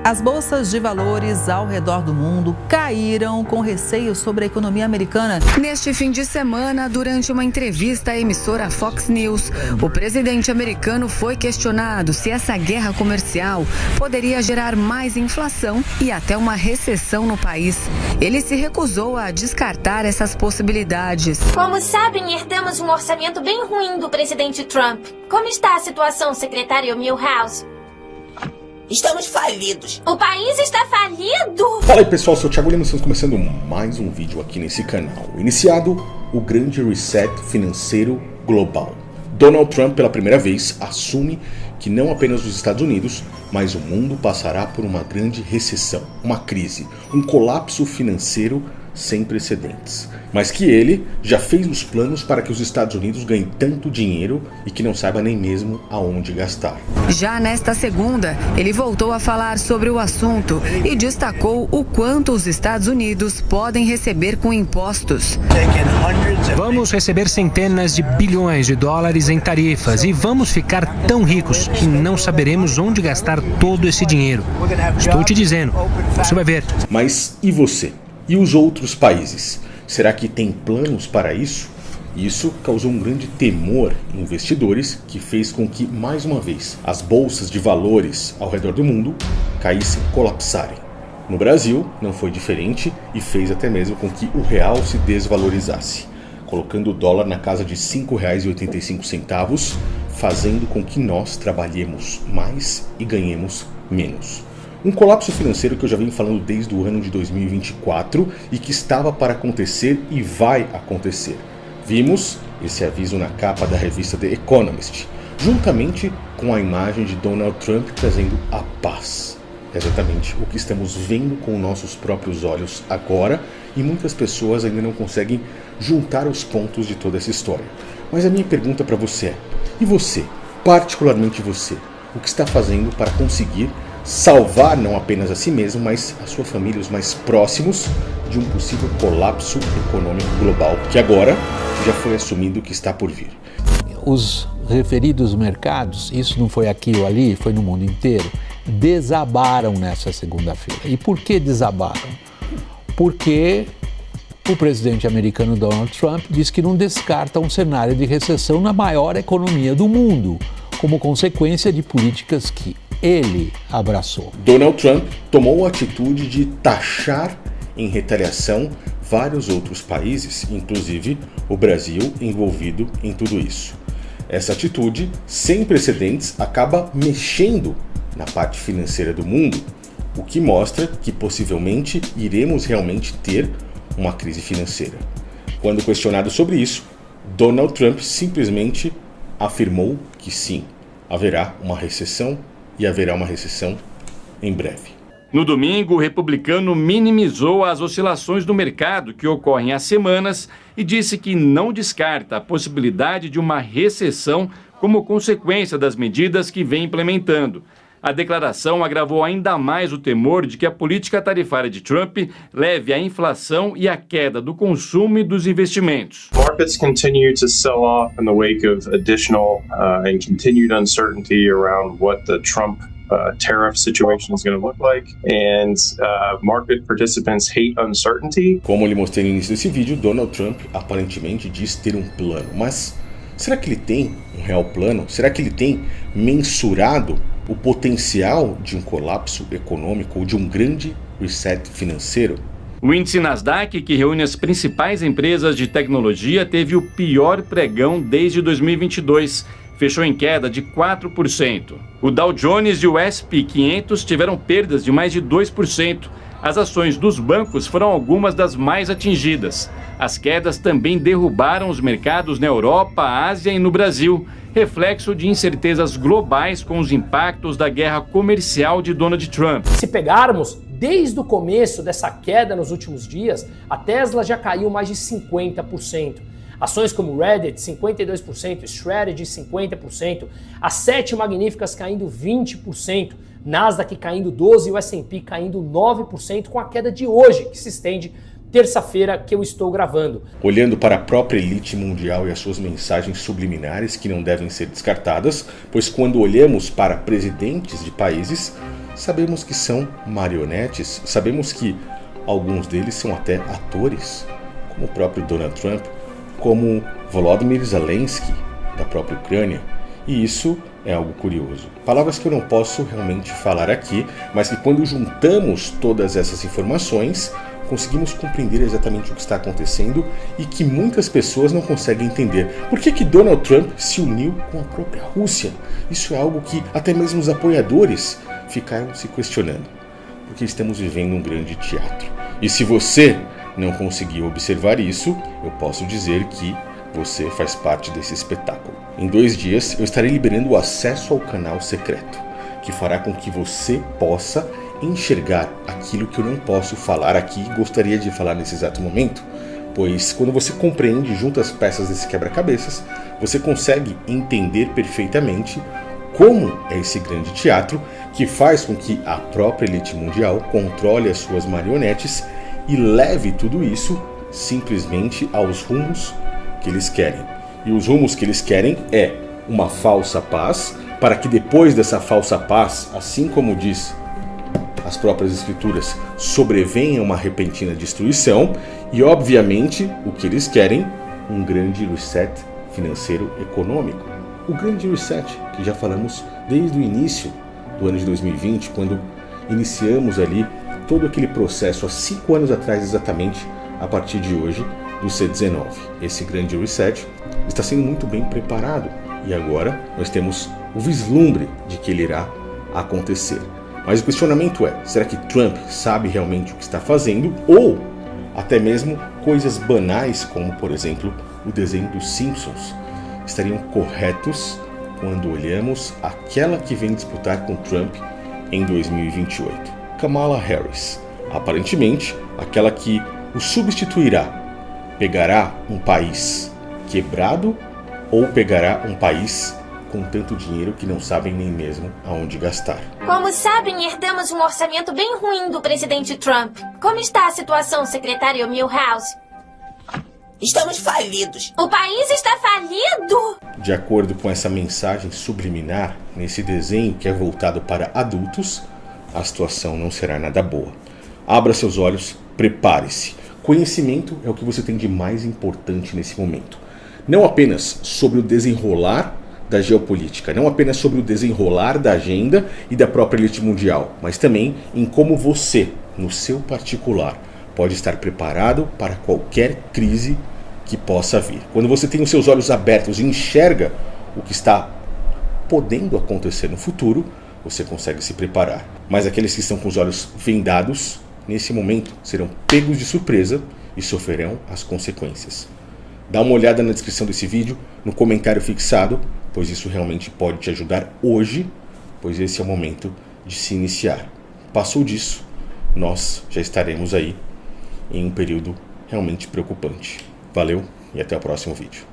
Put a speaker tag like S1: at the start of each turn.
S1: As bolsas de valores ao redor do mundo caíram com receio sobre a economia americana.
S2: Neste fim de semana, durante uma entrevista à emissora Fox News, o presidente americano foi questionado se essa guerra comercial poderia gerar mais inflação e até uma recessão no país. Ele se recusou a descartar essas possibilidades.
S3: Como sabem, herdamos um orçamento bem ruim do presidente Trump. Como está a situação, secretário Milhouse?
S4: Estamos falidos.
S3: O país está falido?
S5: Fala aí pessoal, sou o Thiago Lima, estamos começando mais um vídeo aqui nesse canal. Iniciado o grande reset financeiro global. Donald Trump pela primeira vez assume que não apenas os Estados Unidos, mas o mundo passará por uma grande recessão, uma crise, um colapso financeiro sem precedentes. Mas que ele já fez os planos para que os Estados Unidos ganhem tanto dinheiro e que não saiba nem mesmo aonde gastar.
S2: Já nesta segunda, ele voltou a falar sobre o assunto e destacou o quanto os Estados Unidos podem receber com impostos.
S6: Vamos receber centenas de bilhões de dólares em tarifas e vamos ficar tão ricos que não saberemos onde gastar todo esse dinheiro. Estou te dizendo, você vai ver.
S5: Mas e você? E os outros países? Será que tem planos para isso? Isso causou um grande temor em investidores que fez com que, mais uma vez, as bolsas de valores ao redor do mundo caíssem, colapsarem. No Brasil, não foi diferente e fez até mesmo com que o real se desvalorizasse, colocando o dólar na casa de R$ 5,85, fazendo com que nós trabalhemos mais e ganhemos menos. Um colapso financeiro que eu já venho falando desde o ano de 2024 e que estava para acontecer e vai acontecer. Vimos esse aviso na capa da revista The Economist, juntamente com a imagem de Donald Trump trazendo a paz. É exatamente o que estamos vendo com nossos próprios olhos agora e muitas pessoas ainda não conseguem juntar os pontos de toda essa história. Mas a minha pergunta para você é, e você, particularmente você, o que está fazendo para conseguir salvar não apenas a si mesmo, mas a sua família, os mais próximos, de um possível colapso econômico global, que agora já foi assumido que está por vir?
S7: Os referidos mercados, isso não foi aqui ou ali, foi no mundo inteiro, desabaram nessa segunda-feira. E por que desabaram? Porque o presidente americano Donald Trump disse que não descarta um cenário de recessão na maior economia do mundo, como consequência de políticas que ele abraçou.
S5: Donald Trump tomou a atitude de taxar em retaliação vários outros países, inclusive o Brasil envolvido em tudo isso. Essa atitude, sem precedentes, acaba mexendo na parte financeira do mundo, o que mostra que possivelmente iremos realmente ter uma crise financeira. Quando questionado sobre isso, Donald Trump simplesmente afirmou que sim, haverá uma recessão e haverá uma recessão em breve.
S8: No domingo, o republicano minimizou as oscilações do mercado que ocorrem há semanas e disse que não descarta a possibilidade de uma recessão como consequência das medidas que vem implementando. A declaração agravou ainda mais o temor de que a política tarifária de Trump leve à inflação e à queda do consumo e dos investimentos.
S9: Markets continue to sell off in the wake of additional and continued uncertainty around what the Trump tariff situation is going to look like, and market participants hate uncertainty.
S5: Como eu lhe mostrei no início desse vídeo, Donald Trump aparentemente diz ter um plano, mas será que ele tem um real plano? Será que ele tem mensurado o potencial de um colapso econômico ou de um grande reset financeiro?
S8: O índice Nasdaq, que reúne as principais empresas de tecnologia, teve o pior pregão desde 2022. Fechou em queda de 4%. O Dow Jones e o S&P 500 tiveram perdas de mais de 2%. As ações dos bancos foram algumas das mais atingidas. As quedas também derrubaram os mercados na Europa, Ásia e no Brasil, reflexo de incertezas globais com os impactos da guerra comercial de Donald Trump.
S10: Se pegarmos, desde o começo dessa queda nos últimos dias, a Tesla já caiu mais de 50%. Ações como Reddit, 52%, Strategy, 50%, as 7 magníficas caindo 20%, Nasdaq caindo 12% e o S&P caindo 9% com a queda de hoje, que se estende terça-feira que eu estou gravando.
S5: Olhando para a própria elite mundial e as suas mensagens subliminares que não devem ser descartadas, pois quando olhamos para presidentes de países, sabemos que são marionetes, sabemos que alguns deles são até atores, como o próprio Donald Trump, como Volodymyr Zelensky, da própria Ucrânia, e isso é algo curioso. Palavras que eu não posso realmente falar aqui, mas que quando juntamos todas essas informações, conseguimos compreender exatamente o que está acontecendo e que muitas pessoas não conseguem entender. Por que Donald Trump se uniu com a própria Rússia? Isso é algo que até mesmo os apoiadores ficaram se questionando, porque estamos vivendo um grande teatro. E se você não conseguiu observar isso, eu posso dizer que você faz parte desse espetáculo. Em 2 dias eu estarei liberando o acesso ao canal secreto, que fará com que você possa enxergar aquilo que eu não posso falar aqui e gostaria de falar nesse exato momento, pois quando você compreende e junta as peças desse quebra-cabeças, você consegue entender perfeitamente como é esse grande teatro que faz com que a própria elite mundial controle as suas marionetes e leve tudo isso simplesmente aos rumos que eles querem. E os rumos que eles querem é uma falsa paz, para que depois dessa falsa paz, assim como diz as próprias escrituras, sobrevenha uma repentina destruição e, obviamente, o que eles querem, um grande reset financeiro econômico. O grande reset, que já falamos desde o início do ano de 2020, quando iniciamos ali todo aquele processo há 5 anos atrás exatamente, a partir de hoje, do C19. Esse grande reset está sendo muito bem preparado e agora nós temos o vislumbre de que ele irá acontecer. Mas o questionamento é, será que Trump sabe realmente o que está fazendo? Ou até mesmo coisas banais, como por exemplo o desenho dos Simpsons, estariam corretos quando olhamos aquela que vem disputar com Trump em 2028? Kamala Harris, aparentemente aquela que o substituirá, pegará um país quebrado ou pegará um país com tanto dinheiro que não sabem nem mesmo aonde gastar.
S3: Como sabem, herdamos um orçamento bem ruim do presidente Trump. Como está a situação, secretário Milhouse?
S4: Estamos falidos.
S3: O país está falido?
S5: De acordo com essa mensagem subliminar, nesse desenho que é voltado para adultos, a situação não será nada boa. Abra seus olhos, prepare-se. Conhecimento é o que você tem de mais importante nesse momento. Não apenas sobre o desenrolar da geopolítica, não apenas sobre o desenrolar da agenda e da própria elite mundial, mas também em como você, no seu particular, pode estar preparado para qualquer crise que possa vir. Quando você tem os seus olhos abertos e enxerga o que está podendo acontecer no futuro, você consegue se preparar. Mas aqueles que estão com os olhos vendados, nesse momento, serão pegos de surpresa e sofrerão as consequências. Dá uma olhada na descrição desse vídeo, no comentário fixado, pois isso realmente pode te ajudar hoje, pois esse é o momento de se iniciar. Passou disso, nós já estaremos aí em um período realmente preocupante. Valeu e até o próximo vídeo.